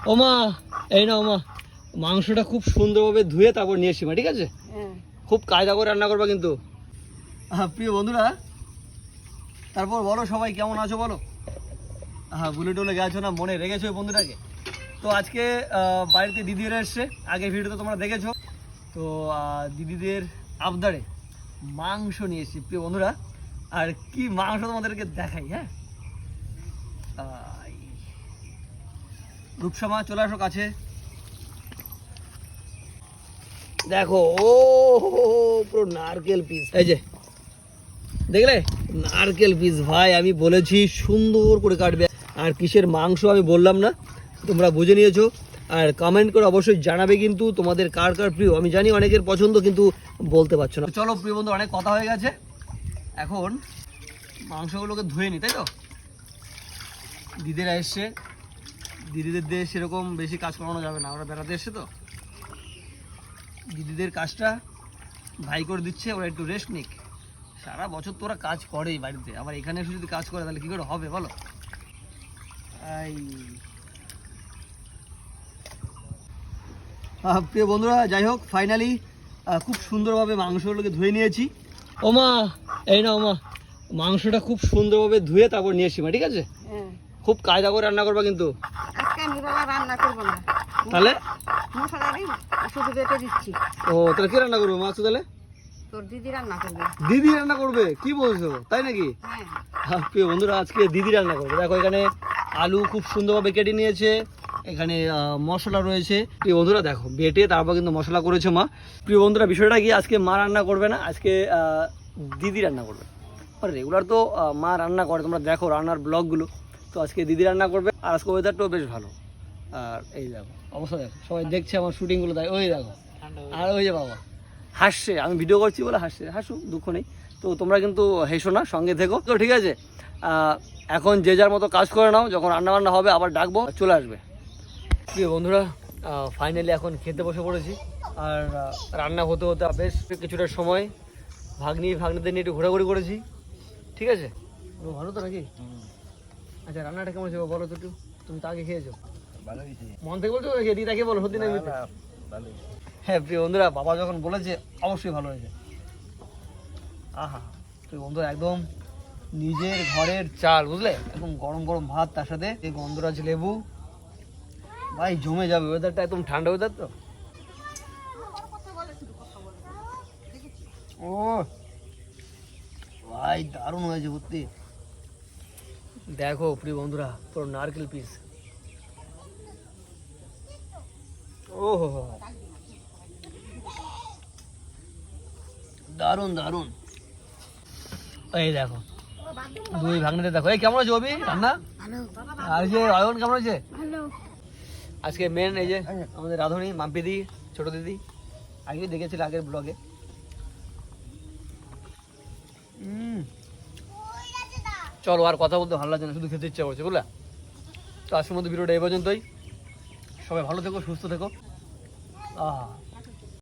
ও মা, এই নাও মা, মাংসটা খুব সুন্দরভাবে ধুয়ে তারপর নিয়ে এসি মা, ঠিক আছে? খুব কায়দা করে রান্না করবা কিন্তু। প্রিয় বন্ধুরা, তারপর বলো সবাই কেমন আছো বলো। বুলে টুলে গেছো না, মনে রেখেছো ওই বন্ধুটাকে? তো আজকে বাড়িতে দিদিরা এসছে, আগে ভিডিওতে তোমরা দেখেছো। তো দিদিদের আবদারে মাংস নিয়ে এসেছি প্রিয় বন্ধুরা। আর কি মাংস তোমাদেরকে দেখাই। হ্যাঁ, রূপসামা চলে আসো কাছে। দেখো, ও পুরো নারকেল পিস, এই যে দেখলে নারকেল পিস। ভাই আমি বলেছি সুন্দর করে কাটবে। আর কিসের মাংস আমি বললাম না, তোমরা বুঝে নিয়েছো। আর কমেন্ট করে অবশ্যই জানাবে কিন্তু তোমাদের কার কার প্রিয়। আমি জানি অনেকের পছন্দ কিন্তু বলতে পারছো না। চলো প্রিয় বন্ধু, অনেক কথা হয়ে গেছে, এখন মাংসগুলোকে ধুয়ে নি, তাই তো? দিদিরা এসছে, দিদিদের দিয়ে সেরকম বেশি কাজ করানো যাবে না, ওরা বেড়াতে এসছে তো। দিদিদের কাজটা ভাই করে দিচ্ছে, ওরা একটু রেস্ট নিক। সারা বছর তো ওরা কাজ করেই বাড়িতে, আবার এখানে এসে যদি কাজ করে তাহলে কী করে হবে বলো। এই প্রিয় বন্ধুরা, যাই হোক ফাইনালি খুব সুন্দরভাবে মাংসগুলোকে ধুয়ে নিয়েছি। ও মা, এই নাও মা, মাংসটা খুব সুন্দরভাবে ধুয়ে তারপর নিয়ে এসি মা, ঠিক আছে? খুব কায়দা করে রান্না করবা কিন্তু। আজকে আমি বাবা রান্না করবো না, তাহলে মশলা দিই শুধু বেটে দিচ্ছি। ও তাহলে কি রান্না করবো মাছ? তাহলে তোর দিদি রান্না করবে। দিদি রান্না করবে? কি বলছো, তাই নাকি? হ্যাঁ, প্রিয় বন্ধুরা, আজকে দিদি রান্না করবে। দেখো এখানে আলু খুব সুন্দরভাবে কেটে নিয়েছে, এখানে মশলা রয়েছে। প্রিয় বন্ধুরা দেখো, বেটে তারপর কিন্তু মশলা করেছে মা। প্রিয় বন্ধুরা, বিষয়টা কি, আজকে মা রান্না করবে না, আজকে দিদি রান্না করবে। আর রেগুলার তো মা রান্না করে, তোমরা দেখো রান্নার ব্লগগুলো। তো আজকে দিদি রান্না করবে। আর আজকে ওয়েদারটাও বেশ ভালো। আর এই দেখো অবস্থা, দেখো সবাই দেখছে আমার শুটিংগুলো, তাই ওই দেখো। আর ওই যে বাবা হাসছে, আমি ভিডিও করছি বলে হাসছে, হাসুক, দুঃখ নেই। তো তোমরা কিন্তু হেসো না, সঙ্গে থেকো তো, ঠিক আছে? এখন যে যার মতো কাজ করে নাও, যখন রান্না বান্না হবে আবার ডাকবো, চলে আসবে। প্রিয় বন্ধুরা, ফাইনালি এখন খেতে বসে পড়েছি। আর রান্না হতে হতে বেশ কিছুটা সময় ভাগ্নিদের নিয়ে একটু ঘোরাঘুরি করেছি, ঠিক আছে? ভালো তো নাকি? আচ্ছা, রান্নাটা কেমন হয়েছে বলো তো একটু। তুমি তো আগে খেয়েছো, মন থেকে বলছো নাকি? তাকে বলো, সত্যি নাকি? হ্যাঁ প্রিয় বন্ধুরা, বাবা যখন বলেছে অবশ্যই ভালো হয়েছে। আহা প্রিয় বন্ধুরা, একদম নিজের ঘরের চাল, বুঝলে? একদম গরম গরম ভাত, তার সাথে এই গন্ধরাজ লেবু, ভাই জমে যাবে। ওয়েদারটা একদম ঠান্ডা ওয়েদার তো। ও ভাই দারুণ হয়েছে সত্যি। দেখো প্রিয় বন্ধুরা, পুরো নারকেল পিস। ও হো হো, দারুণ দারুণ। এই দেখো দুই ভাগ্নিতে দেখো, এই কেমন আছে অভি রান্না? আর যে অয়ন কেমন আছে? আজকে মেন এই যে আমাদের রাধুনি, মাম্পিদি, ছোট দিদি, আগে দেখেছিল আগের ব্লগে। চলো, আর কথা বলতে ভালো লাগছে না, শুধু খেতে ইচ্ছা করছে, বুঝলা? তো আজকের মধ্যে ভিডিওটা এই পর্যন্তই। সবাই ভালো থেকো, সুস্থ থেকো। আহা